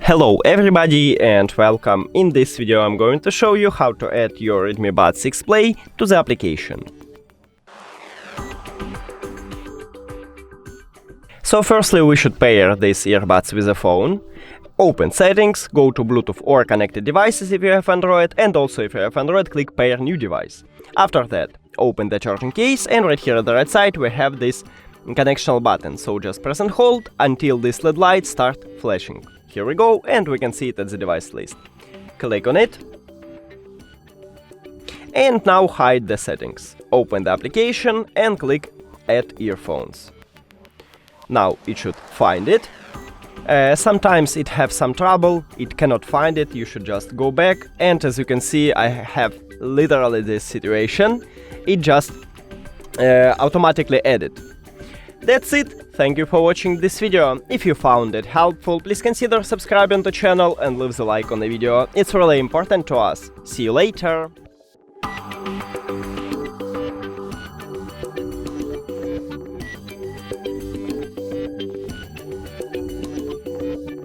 Hello everybody and welcome. In this video I'm going to show you how to add your Redmi Buds 6 Play to the application. So firstly we should pair these earbuds with a phone. Open settings, go to Bluetooth or connected devices if you have Android, and also if you have Android click pair new device. After that open the charging case, and right here at the right side we have this connectional button, so just press and hold until this LED light start flashing. Here we go, and we can see it at the device list. Click on it. And now hide the settings. Open the application and click Add earphones. Now it should find it. Sometimes it has some trouble, it cannot find it, you should just go back, and as you can see I have literally this situation. It just automatically added. That's it. Thank you for watching this video. If you found it helpful, please consider subscribing to the channel and leave the like on the video. It's really important to us. See you later.